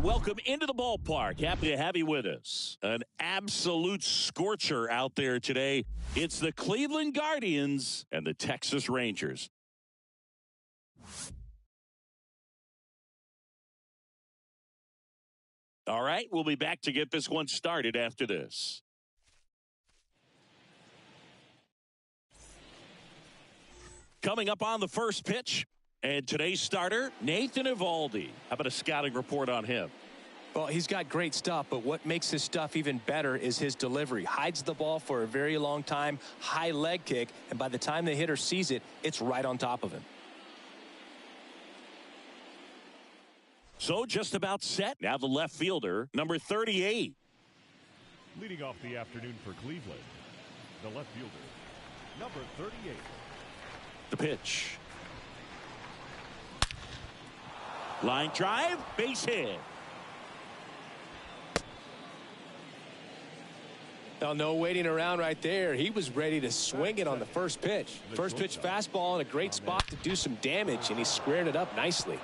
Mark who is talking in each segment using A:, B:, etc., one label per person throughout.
A: welcome into the ballpark. Happy to have you with us. An absolute scorcher out there today. It's the Cleveland Guardians and the Texas Rangers. All right, we'll be back to get this one started after this. Coming up on the first pitch, and today's starter, Nathan Eovaldi. How about a scouting report on him?
B: Well, he's got great stuff, but what makes his stuff even better is his delivery. Hides the ball for a very long time, high leg kick, and by the time the hitter sees it, it's right on top of him.
A: So just about set. Now the left fielder, number 38.
C: Leading off the afternoon for Cleveland, the left fielder, number 38.
A: The pitch. Line drive, base hit.
B: Now, no waiting around right there. He was ready to swing it on the first pitch. First pitch fastball in a great spot to do some damage, and he squared it up nicely.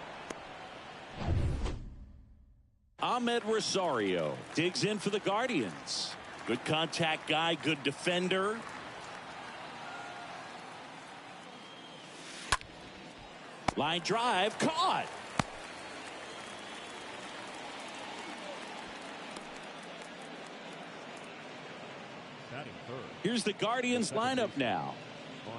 A: Ahmed Rosario digs in for the Guardians. Good contact guy, good defender. Line drive, caught. Here's the Guardians lineup now.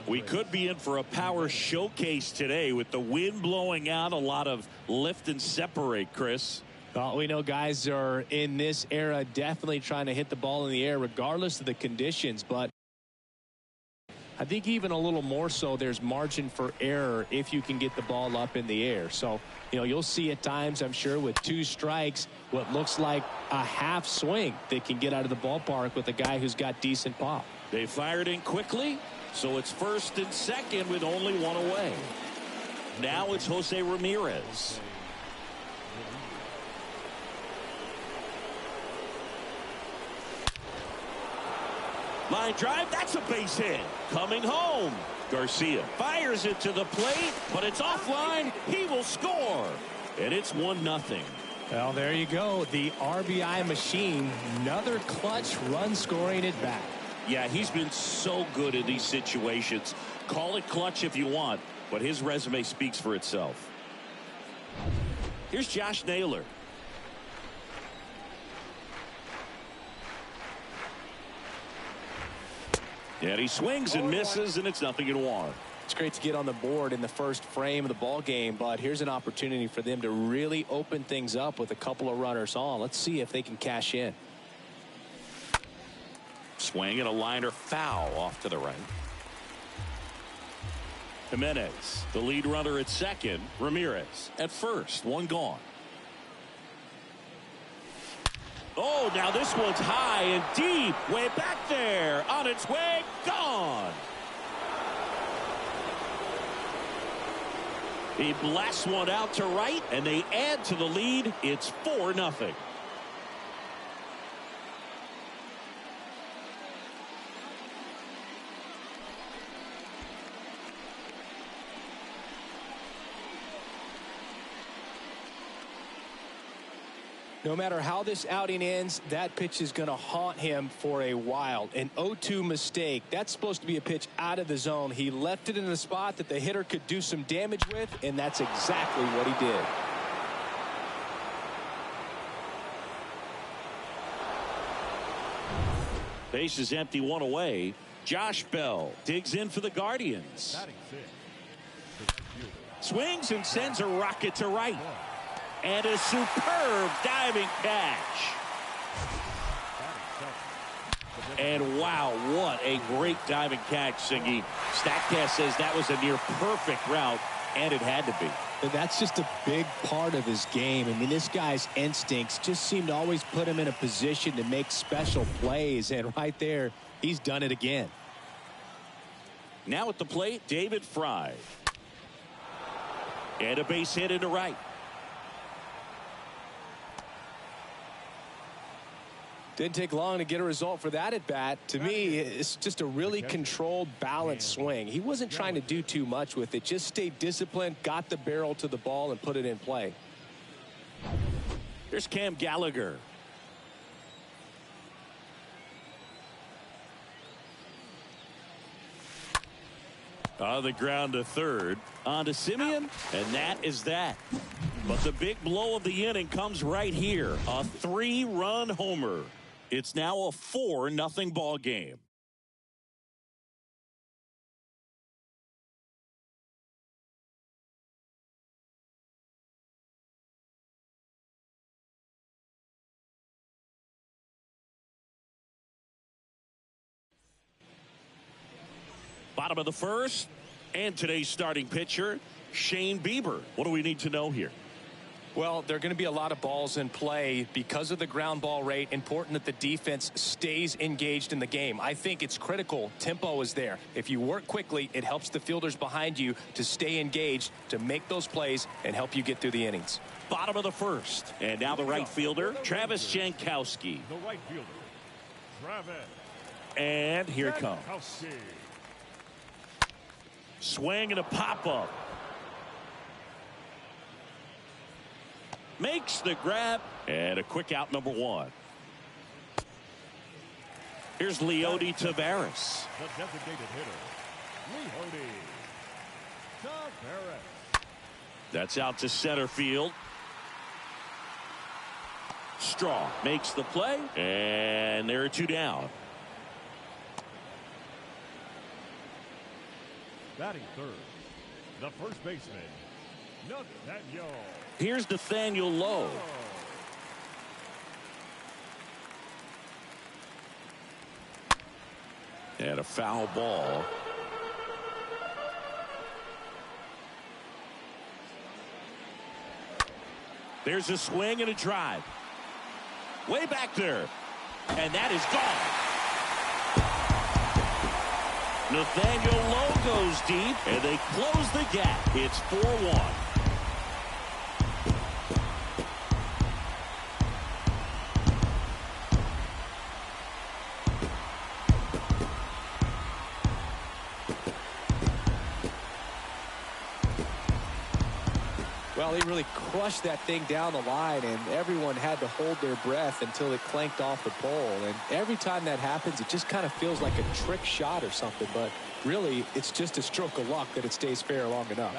A: We could be in for a power showcase today with the wind blowing out, a lot of lift and separate, Chris.
B: Well, we know guys are in this era definitely trying to hit the ball in the air regardless of the conditions, but I think even a little more so there's margin for error if you can get the ball up in the air. So, you'll see at times, I'm sure, with two strikes, what looks like a half swing that can get out of the ballpark with a guy who's got decent pop.
A: They fired in quickly, so it's first and second with only one away. Now it's Jose Ramirez. Line drive, that's a base hit. Coming home. Garcia fires it to the plate, but it's offline. He will score. And it's 1-0.
B: Well, there you go. The RBI machine. Another clutch run scoring at bat.
A: Yeah, he's been so good in these situations. Call it clutch if you want, but his resume speaks for itself. Here's Josh Naylor. And he swings and misses, and it's 0-1.
B: It's great to get on the board in the first frame of the ball game, but here's an opportunity for them to really open things up with a couple of runners on. Let's see if they can cash in.
A: Swing and a liner foul off to the right. Jimenez, the lead runner at second. Ramirez at first. One gone. Oh, now this one's high and deep. Way back there. On its way. Gone. He blasts one out to right, and they add to the lead. It's 4-0.
B: No matter how this outing ends, that pitch is going to haunt him for a while. An 0-2 mistake. That's supposed to be a pitch out of the zone. He left it in a spot that the hitter could do some damage with, and that's exactly what he did.
A: Base is empty, one away. Josh Bell digs in for the Guardians. Swings and sends a rocket to right. And a superb diving catch. And wow, what a great diving catch, Singy. StatCast says that was a near perfect route, and it had to be.
B: And that's just a big part of his game. I mean, this guy's instincts just seem to always put him in a position to make special plays, and right there, he's done it again.
A: Now at the plate, David Fry. And a base hit into right.
B: Didn't take long to get a result for that at bat. To me, it's just a really controlled, balanced swing. He wasn't trying to do too much with it. Just stayed disciplined, got the barrel to the ball, and put it in play.
A: There's Cam Gallagher. On the ground to third. On to Simeon. And that is that. But the big blow of the inning comes right here. A 3-run homer. It's now a 4-0 ball game. Bottom of the first, and today's starting pitcher, Shane Bieber. What do we need to know here?
B: Well, there are going to be a lot of balls in play because of the ground ball rate. Important that the defense stays engaged in the game. I think it's critical. Tempo is there. If you work quickly, it helps the fielders behind you to stay engaged, to make those plays, and help you get through the innings.
A: Bottom of the first, and now the right fielder, Travis Jankowski.
C: The right fielder, Travis.
A: And here it comes. Swing and a pop-up. Makes the grab, and a quick out, number 1. Here's Leody Taveras.
C: The designated hitter, Leody Taveras.
A: That's out to center field. Straw makes the play, and there are 2 down.
C: Batting third, the first baseman, Nathaniel.
A: Here's Nathaniel Lowe. And a foul ball. There's a swing and a drive. Way back there. And that is gone. Nathaniel Lowe goes deep, and they close the gap. It's 4-1.
B: Well, he really crushed that thing down the line, and everyone had to hold their breath until it clanked off the pole. And every time that happens, it just kind of feels like a trick shot or something. But really, it's just a stroke of luck that it stays fair long enough.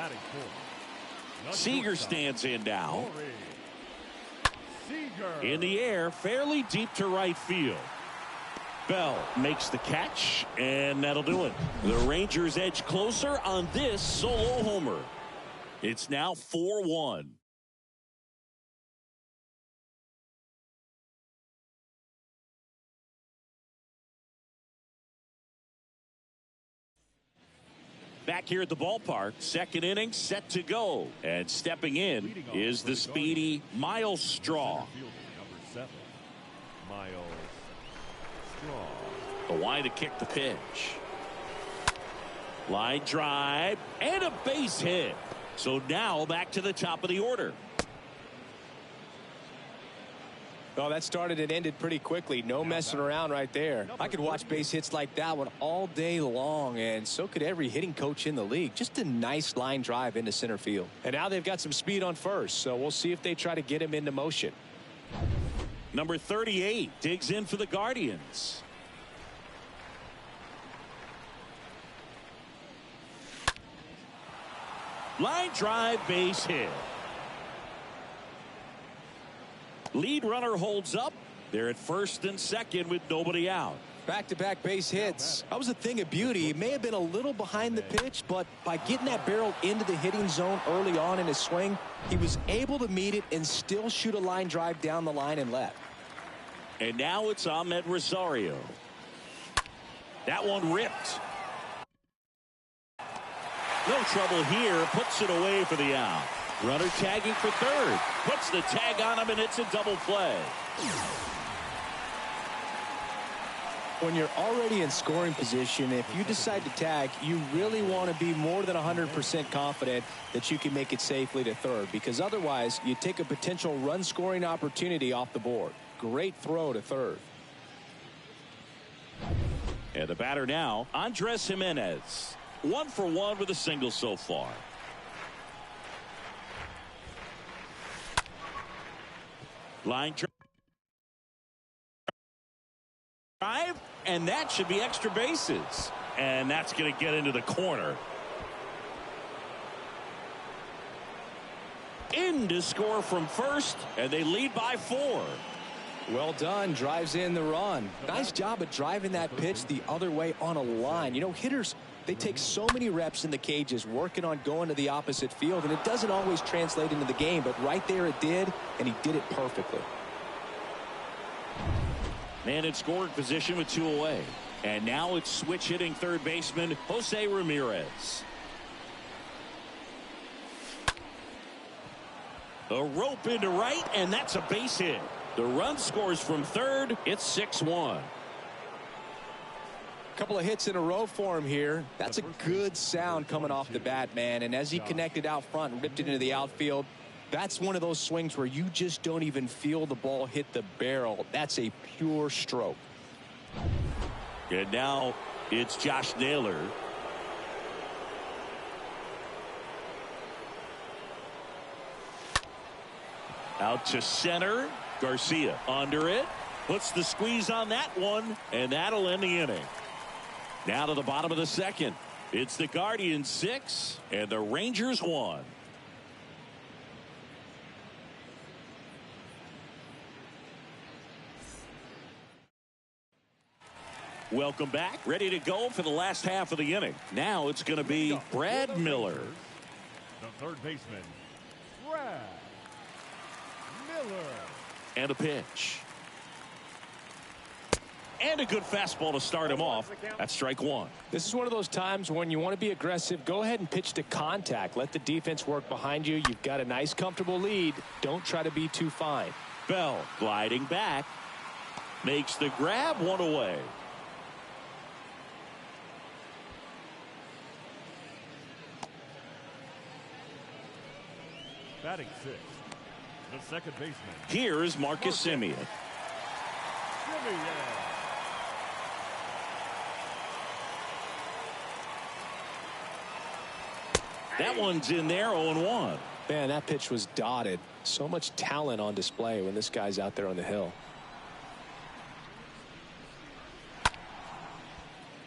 A: Seager stands in now.
C: Seager.
A: In the air, fairly deep to right field. Bell makes the catch, and that'll do it. The Rangers edge closer on this solo homer. It's now 4-1. Back here at the ballpark, second inning set to go. And stepping in is the speedy Miles Straw.
C: Number 7, Miles Straw.
A: The line to kick the pitch. Line drive and a base hit. So now back to the top of the order.
B: Oh, that started and ended pretty quickly. No messing around right there. I could watch base hits like that one all day long, and so could every hitting coach in the league. Just a nice line drive into center field. And now they've got some speed on first, so we'll see if they try to get him into motion.
A: Number 38 digs in for the Guardians. Line drive, base hit. Lead runner holds up. They're at first and second with nobody out.
B: Back-to-back base hits. That was a thing of beauty. He may have been a little behind the pitch, but by getting that barrel into the hitting zone early on in his swing, he was able to meet it and still shoot a line drive down the line and left.
A: And now it's Ahmed Rosario. That one ripped. No trouble here. Puts it away for the out. Runner tagging for third. Puts the tag on him, and it's a double play.
B: When you're already in scoring position, if you decide to tag, you really want to be more than 100% confident that you can make it safely to third, because otherwise you take a potential run scoring opportunity off the board. Great throw to third.
A: And the batter now, Andres Jimenez. 1 for 1 with a single so far. Line drive, and that should be extra bases. And that's going to get into the corner. In to score from first, and they lead by 4.
B: Well done. Drives in the run. Nice job of driving that pitch the other way on a line. You know, hitters, they take so many reps in the cages working on going to the opposite field, and it doesn't always translate into the game, but right there it did, and he did it perfectly.
A: Man in scoring position with 2 away. And now it's switch hitting third baseman Jose Ramirez. A rope into right, and that's a base hit. The run scores from third. It's 6-1.
B: Couple of hits in a row for him here. That's a good sound coming off the bat, man. And as he connected out front and ripped it into the outfield, that's one of those swings where you just don't even feel the ball hit the barrel. That's a pure stroke.
A: And now it's Josh Naylor. Out to center. Garcia under it. Puts the squeeze on that one, and that'll end the inning. Now to the bottom of the second. It's the Guardians 6 and the Rangers 1. Welcome back. Ready to go for the last half of the inning. Now it's going to be Brad Miller.
C: The third baseman, Brad Miller.
A: And a pitch. And a good fastball to start him off. That's strike 1.
B: This is one of those times when you want to be aggressive. Go ahead and pitch to contact. Let the defense work behind you. You've got a nice, comfortable lead. Don't try to be too fine.
A: Bell gliding back. Makes the grab, 1 away.
C: Batting 6, the second baseman.
A: Here's Marcus Semien. That one's in there, 0-1.
B: Man, that pitch was dotted. So much talent on display when this guy's out there on the hill.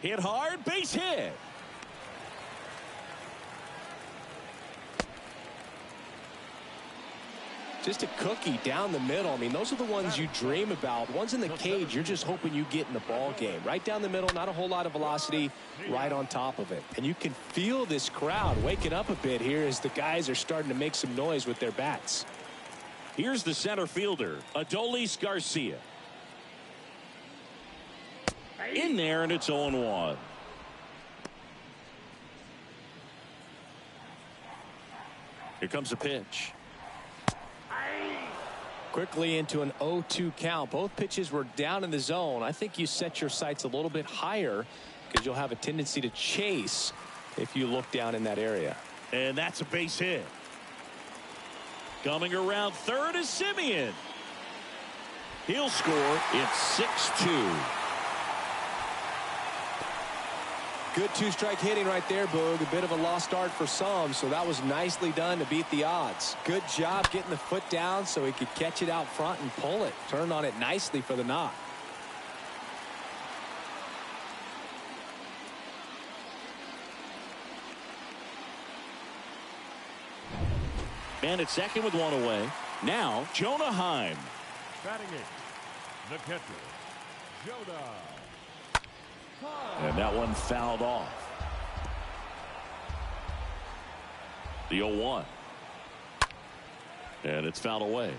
A: Hit hard, base hit.
B: Just a cookie down the middle. I mean, those are the ones you dream about. Ones in the cage, you're just hoping you get in the ball game. Right down the middle, not a whole lot of velocity, right on top of it. And you can feel this crowd waking up a bit here as the guys are starting to make some noise with their bats.
A: Here's the center fielder, Adolis Garcia. In there, and it's 0-1. Here comes a pitch.
B: Quickly into an 0-2 count. Both pitches were down in the zone. I think you set your sights a little bit higher because you'll have a tendency to chase if you look down in that area.
A: And that's a base hit. Coming around third is Semien. He'll score. It's 6-2.
B: Good two-strike hitting right there, Boog. A bit of a lost start for some, so that was nicely done to beat the odds. Good job getting the foot down so he could catch it out front and pull it. Turned on it nicely for the knock.
A: And at second with 1 away. Now, Jonah Heim.
C: Batting 8, the catcher, Jonah.
A: And that one fouled off. The 0-1. And it's fouled away.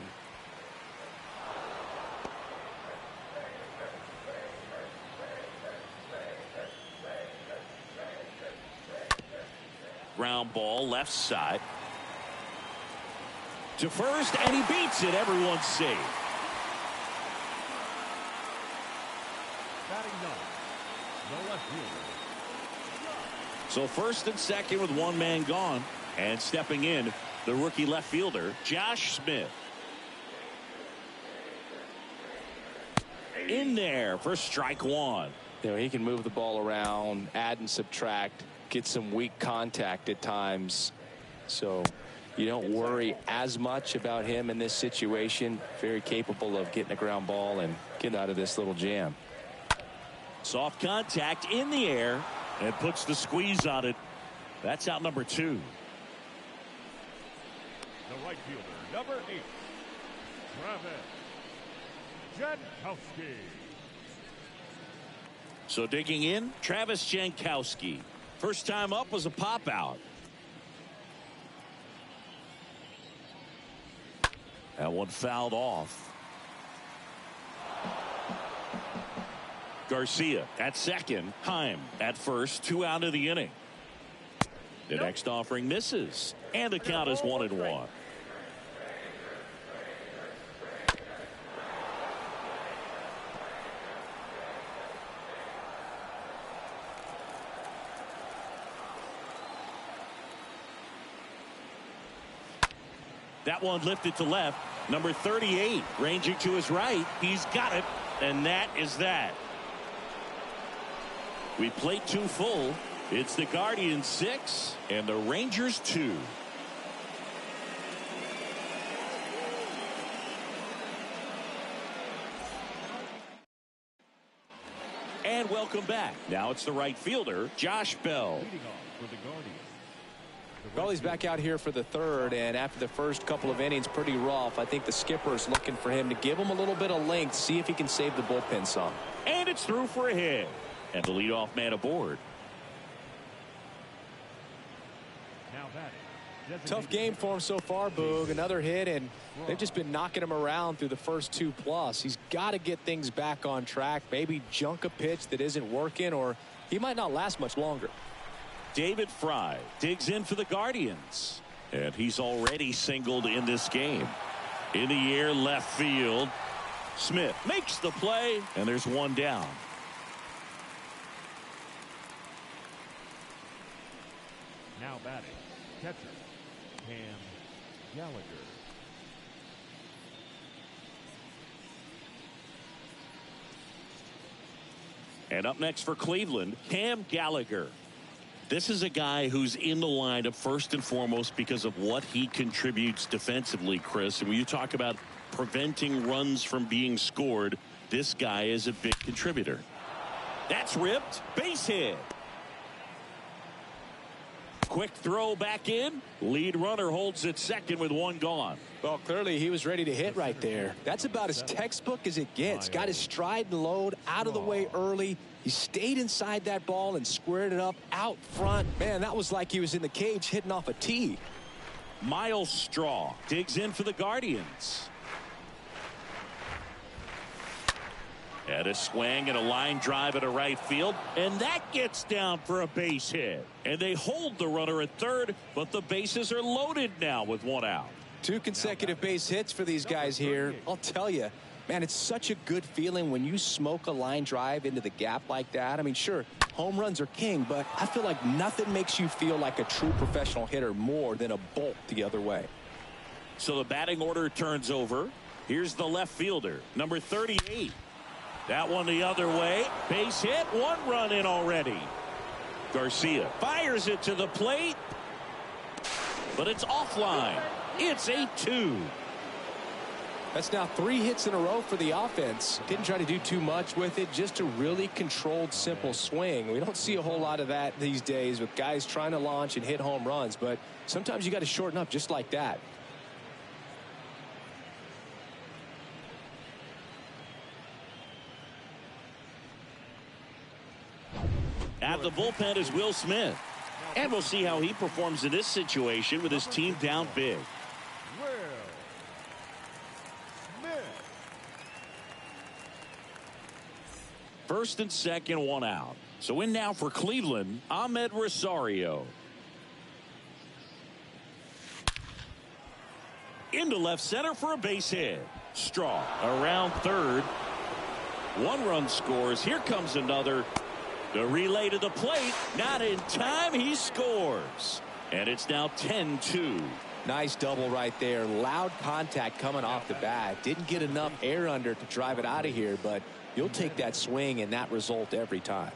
A: Ground ball left side. To first, and he beats it. Everyone's safe.
C: Batting 9. The left fielder.
A: So first and second with one man gone. And stepping in, the rookie left fielder, Josh Smith. In there for strike 1.
B: You know, he can move the ball around, add and subtract, get some weak contact at times. So You don't worry as much about him in this situation. Very capable of getting a ground ball and getting out of this little jam.
A: Soft contact in the air and puts the squeeze on it. That's out number 2.
C: The right fielder, number 8, Travis Jankowski.
A: So digging in, Travis Jankowski. First time up was a pop out. That one fouled off. Garcia at second. Heim at first. 2 out of the inning. The next offering misses. And the count is 1-1. That one lifted to left. Number 38 ranging to his right. He's got it. And that is that. We played 2 full. It's the Guardians 6 and the Rangers 2. And welcome back. Now it's the right fielder, Josh Bell.
C: Leading off for the Guardians.
B: Well, he's back out here for the 3rd, and after the first couple of innings, pretty rough. I think the skipper is looking for him to give him a little bit of length, see if he can save the bullpen some.
A: And it's through for a hit. And the leadoff man aboard.
C: Now batting.
B: Tough game for him so far, Boog. Another hit, and they've just been knocking him around through the first 2+. He's got to get things back on track, maybe junk a pitch that isn't working, or he might not last much longer.
A: David Fry digs in for the Guardians. And he's already singled in this game. In the air, left field. Smith makes the play, and there's one down.
C: Now batting. Catcher, Cam Gallagher.
A: And up next for Cleveland, Cam Gallagher. This is a guy who's in the lineup first and foremost because of what he contributes defensively, Chris. And when you talk about preventing runs from being scored, this guy is a big contributor. That's ripped. Base hit. Quick throw back in. Lead runner holds at second with one gone.
B: Well, clearly he was ready to hit right there. That's about as textbook as it gets. Got his stride and load out of the way early. He stayed inside that ball and squared it up out front. Man, that was like he was in the cage hitting off a tee.
A: Miles Straw digs in for the Guardians. And a swing and a line drive at a right field. And that gets down for a base hit. And they hold the runner at third, but the bases are loaded now with one out.
B: 2 consecutive base hits for these guys here. I'll tell you, man, it's such a good feeling when you smoke a line drive into the gap like that. I mean, sure, home runs are king, but I feel like nothing makes you feel like a true professional hitter more than a bolt the other way.
A: So the batting order turns over. Here's the left fielder, number 38. That one the other way. Base hit. 1 run in already. Garcia fires it to the plate. But it's offline. It's 8-2.
B: That's now 3 hits in a row for the offense. Didn't try to do too much with it. Just a really controlled, simple swing. We don't see a whole lot of that these days with guys trying to launch and hit home runs. But sometimes you got to shorten up just like that.
A: At the bullpen is Will Smith. And we'll see how he performs in this situation with his team down big.
C: Will Smith.
A: First and second, 1 out. So in now for Cleveland, Ahmed Rosario. Into left center for a base hit. Straw around third. 1 run scores. Here comes another. The relay to the plate. Not in time. He scores. And it's now 10-2.
B: Nice double right there. Loud contact coming off the bat. Didn't get enough air under to drive it out of here, but you'll take that swing and that result every time.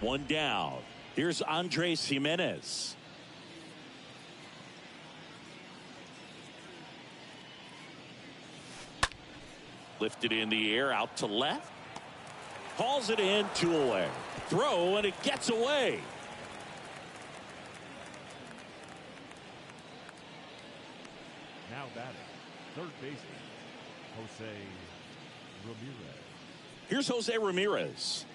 A: One down. Here's Andres Jimenez. Lifted in the air, out to left. Hauls it in, 2 away. Throw, and it gets away.
C: Now batting, third baseman, Jose Ramirez.
A: Here's Jose Ramirez.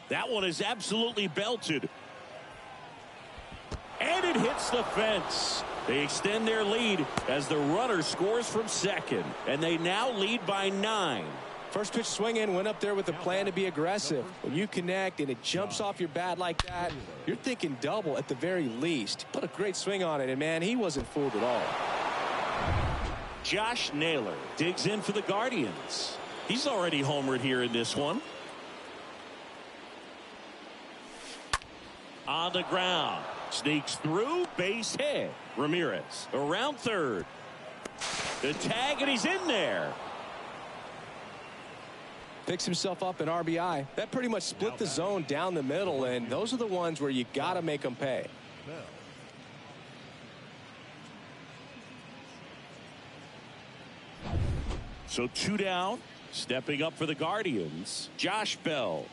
A: That one is absolutely belted. And it hits the fence. They extend their lead as the runner scores from second. And they now lead by 9.
B: First pitch swing in, went up there with a plan to be aggressive. When you connect and it jumps off your bat like that, you're thinking double at the very least. Put a great swing on it, and man, he wasn't fooled at all.
A: Josh Naylor digs in for the Guardians. He's already homered here in this one. On the ground. Sneaks through, base hit. Ramirez around third. The tag, and he's in there.
B: Picks himself up an RBI. That pretty much split the zone down the middle, and those are the ones where you got to make them pay.
A: So 2 down. Stepping up for the Guardians, Josh Bell.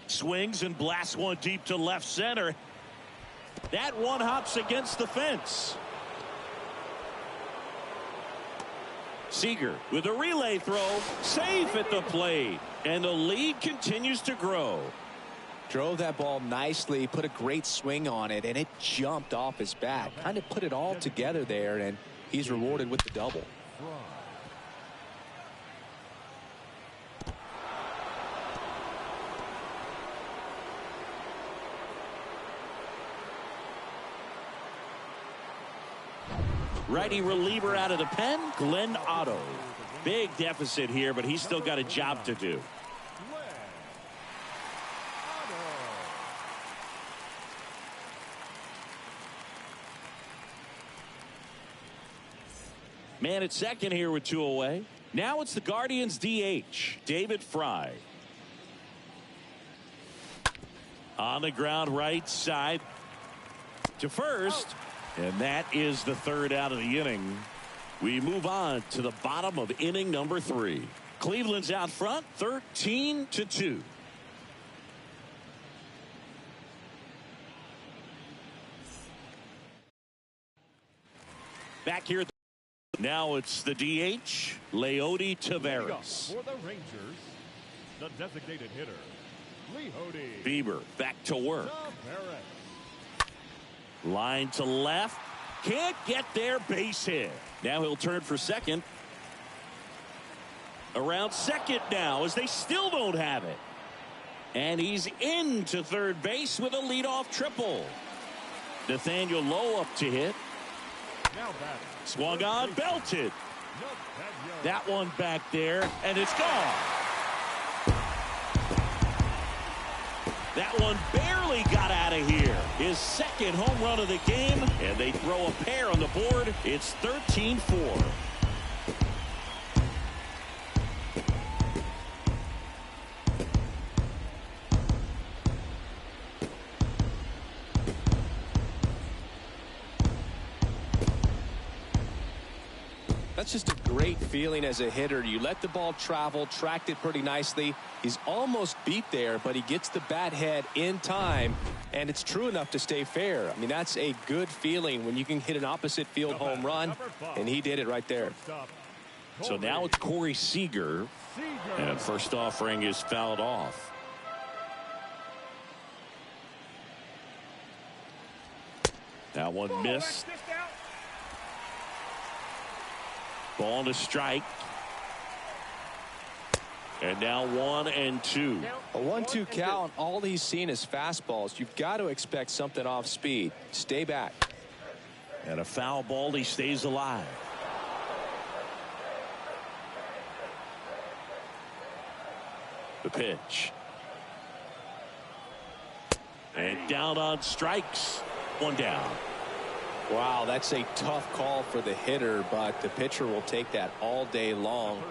A: Swings and blasts one deep to left center. That one hops against the fence. Seager with a relay throw, safe at the plate, and the lead continues to grow.
B: Drove that ball nicely, put a great swing on it, and it jumped off his bat. Kind of put it all together there, and he's rewarded with the double.
A: Righty reliever out of the pen, Glenn Otto. Big deficit here, but he's still got a job to do. Man at second here with 2 away. Now it's the Guardians DH, David Fry. On the ground, right side to first. And that is the 3rd out of the inning. We move on to the bottom of inning number 3. Cleveland's out front, 13-2. Back here. Now it's the DH, Leody Taveras.
C: For the Rangers, the designated hitter, Leody.
A: Bieber back to work.
C: Taveras.
A: Line to left. Can't get there, base hit. Now he'll turn for second. Around second now as they still don't have it. And he's into third base with a leadoff triple. Nathaniel Lowe up to hit.
C: Now batting.
A: Swung on, belted. That one back there, and it's gone. That one barely got out of here. His second home run of the game, and they throw a pair on the board. It's 13-4.
B: That's just a great feeling as a hitter. You let the ball travel, tracked it pretty nicely. He's almost beat there, but he gets the bat head in time, and it's true enough to stay fair. I mean, that's a good feeling when you can hit an opposite field home run, and he did it right there.
A: So now it's Corey Seager, and first offering is fouled off. That one missed. Ball to strike. And now 1-2.
B: A 1-2 count. All he's seen is fastballs. You've got to expect something off speed. Stay back.
A: And a foul ball. He stays alive. The pitch. And down on strikes. One down.
B: Wow, that's a tough call for the hitter, but the pitcher will take that all day long.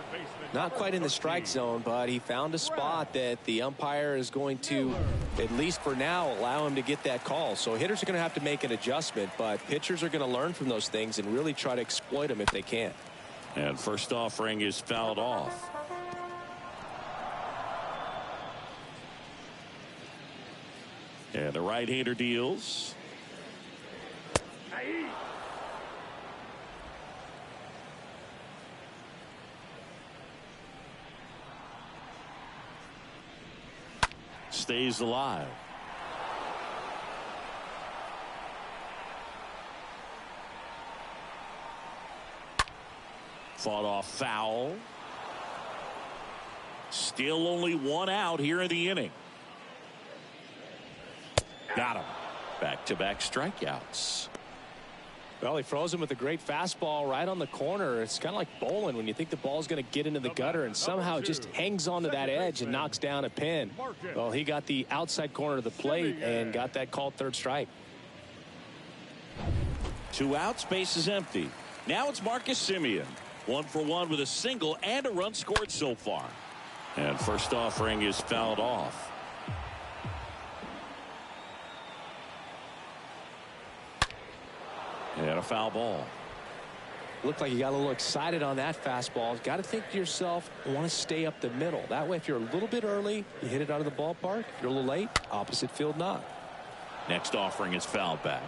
B: Not quite in the strike zone, but he found a spot that the umpire is going to, at least for now, allow him to get that call. So hitters are going to have to make an adjustment, but pitchers are going to learn from those things and really try to exploit them if they can.
A: And first offering is fouled off. And the right-hander deals. Stays alive. Fought off foul. Still only one out here in the inning. Got him. Back-to-back strikeouts.
B: Well, he froze him with a great fastball right on the corner. It's kind of like bowling when you think the ball's going to get into the gutter and somehow it just hangs onto that edge and knocks down a pin. Well, he got the outside corner of the plate and got that called third strike.
A: 2 outs, base is empty. Now it's Marcus Semien. 1 for 1 with a single and a run scored so far. And first offering is fouled off. And a foul ball.
B: Looked like you got a little excited on that fastball. Got to think to yourself, I want to stay up the middle. That way, if you're a little bit early, you hit it out of the ballpark. If you're a little late, opposite field knock.
A: Next offering is fouled back.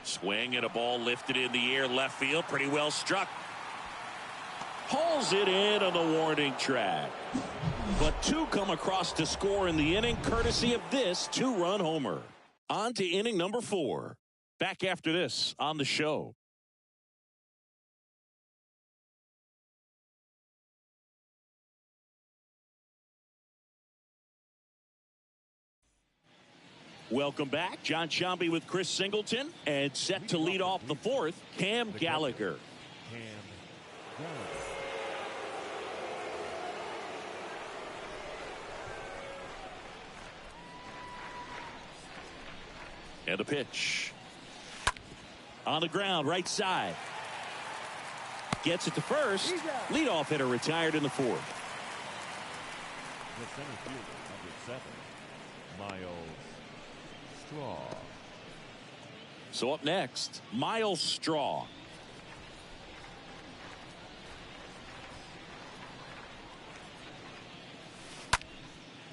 A: Swing and a ball lifted in the air left field. Pretty well struck. Hauls it in on the warning track. But 2 come across to score in the inning, courtesy of this 2-run homer. On to inning number 4. Back after this on the show. Welcome back. John Sciambi with Chris Singleton, and set to lead off the 4th, Cam Gallagher. And the pitch. On the ground, right side. Gets it to first. Leadoff hitter retired in the 4th.
C: The center fielder, number 7, Miles Straw.
A: So up next, Miles Straw.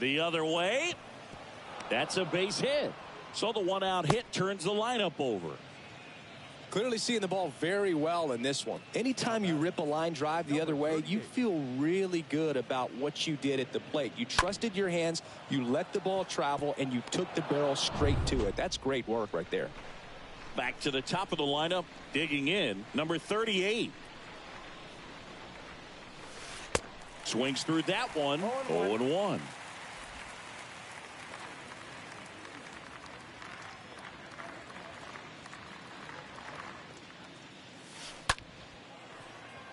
A: The other way. That's a base hit. So the 1-out hit turns the lineup over.
B: Clearly seeing the ball very well in this one. Anytime you rip a line drive the other way, you feel really good about what you did at the plate. You trusted your hands, you let the ball travel, and you took the barrel straight to it. That's great work right there.
A: Back to the top of the lineup, digging in, number 38. Swings through that one, 0-1.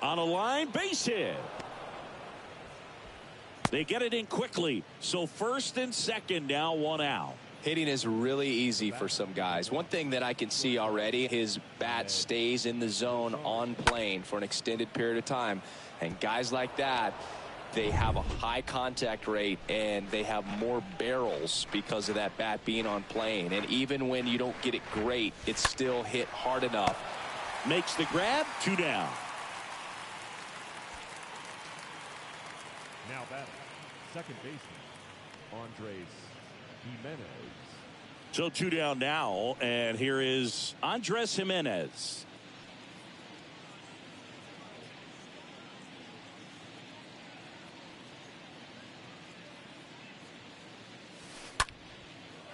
A: On a line, base hit. They get it in quickly. So first and second, now 1 out.
B: Hitting is really easy for some guys. One thing that I can see already, his bat stays in the zone on plane for an extended period of time. And guys like that, they have a high contact rate and they have more barrels because of that bat being on plane. And even when you don't get it great, it's still hit hard enough.
A: Makes the grab, 2 down.
C: Now batting, second baseman, Andres Jimenez.
A: So 2 down now, and here is Andres Jimenez.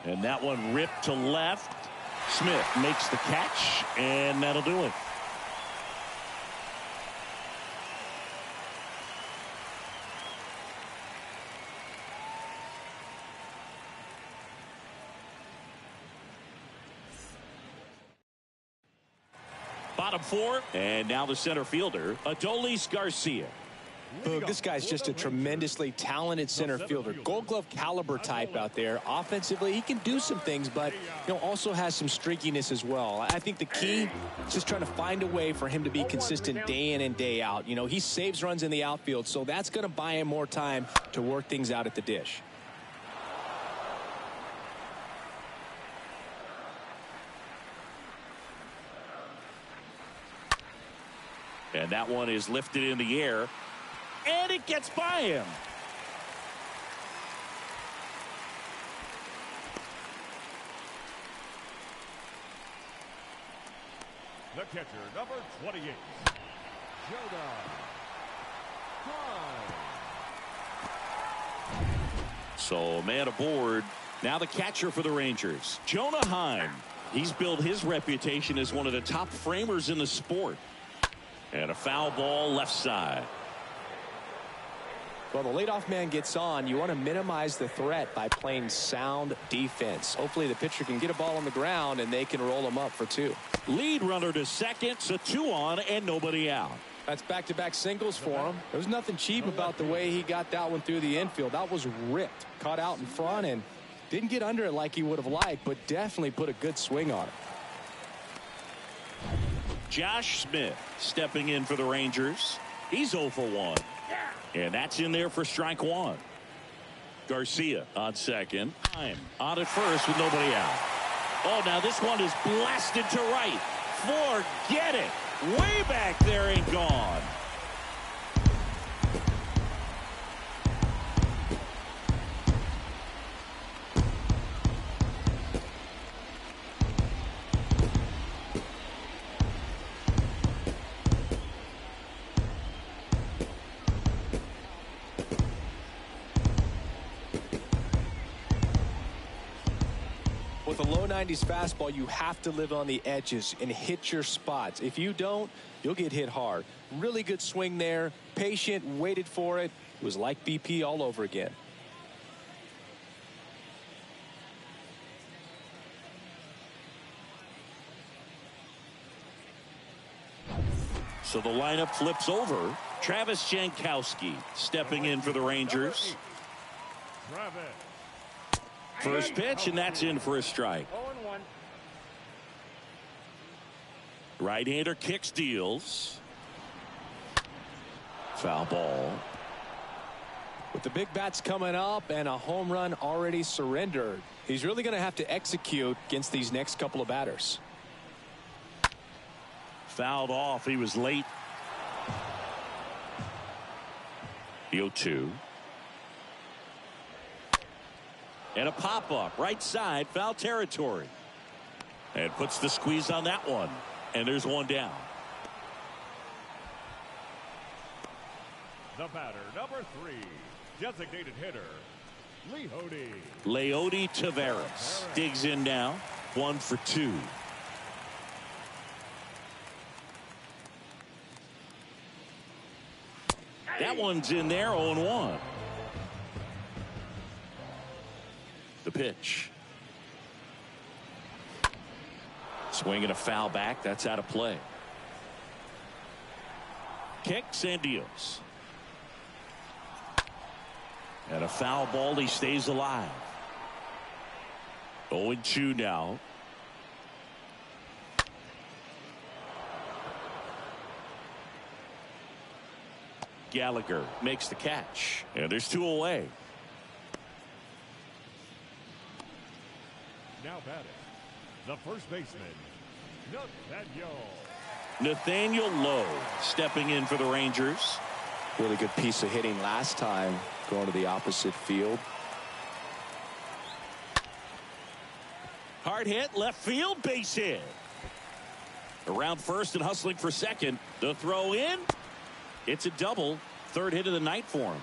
A: And that one ripped to left. Smith makes the catch, and that'll do it. Bottom four, and now the center fielder, Adolis Garcia.
B: Boog, this guy's just a tremendously talented center fielder. Gold Glove caliber type out there. Offensively, he can do some things, but also has some streakiness as well. I think the key is just trying to find a way for him to be consistent day in and day out. He saves runs in the outfield, so that's going to buy him more time to work things out at the dish.
A: And that one is lifted in the air. And it gets by him.
C: The catcher, number 28, Jonah Heim.
A: So man aboard. Now the catcher for the Rangers, Jonah Heim. He's built his reputation as one of the top framers in the sport. And a foul ball left side.
B: Well, the leadoff man gets on. You want to minimize the threat by playing sound defense. Hopefully the pitcher can get a ball on the ground and they can roll him up for two.
A: Lead runner to second, so 2 on and nobody out.
B: That's back-to-back singles for him. There's nothing cheap about the way he got that one through the infield. That was ripped, caught out in front, and didn't get under it like he would have liked, but definitely put a good swing on it.
A: Josh Smith stepping in for the Rangers. He's 0 for 1. And that's in there for strike one. Garcia on second. Time on at first with nobody out. Oh, now this one is blasted to right. Forget it. Way back there and gone.
B: With a low 90s fastball, you have to live on the edges and hit your spots. If you don't, you'll get hit hard. Really good swing there. Patient, waited for it. It was like BP all over again.
A: So the lineup flips over. Travis Jankowski stepping in for the Rangers. First pitch, and that's in for a strike. Right-hander kicks, deals. Foul ball.
B: With the big bats coming up and a home run already surrendered, he's really going to have to execute against these next couple of batters.
A: Fouled off. He was late. The 0-2. And a pop-up right side, foul territory. And puts the squeeze on that one. And there's one down.
C: The batter, number 3, designated hitter,
A: Leody Taveras digs in now. 1 for 2. That one's in there, 0-1. The pitch. Swinging a foul back. That's out of play. Kicks and deals. And a foul ball. He stays alive. 0-2 now. Gallagher makes the catch. And there's 2 away.
C: Now batting, the first baseman,
A: Nathaniel Lowe stepping in for the Rangers.
B: Really good piece of hitting last time, going to the opposite field.
A: Hard hit, left field, base hit. Around first and hustling for second. The throw in. It's a double. 3rd hit of the night for him.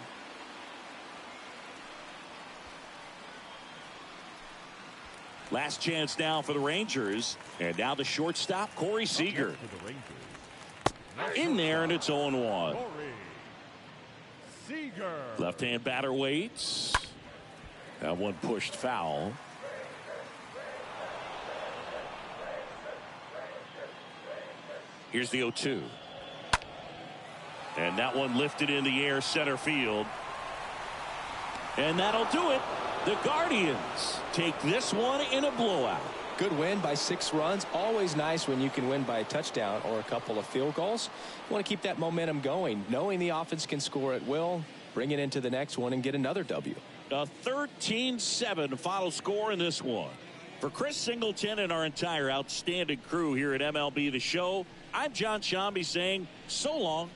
A: Last chance now for the Rangers. And now the shortstop, Corey Seager. In there, and it's 0-1. Left-hand batter waits. That one pushed foul. Here's the 0-2. And that one lifted in the air center field. And that'll do it. The Guardians take this one in a blowout.
B: Good win by 6 runs. Always nice when you can win by a touchdown or a couple of field goals. You want to keep that momentum going, knowing the offense can score at will, bring it into the next one and get another W.
A: A 13-7 final score in this one. For Chris Singleton and our entire outstanding crew here at MLB The Show, I'm John Shambi saying so long.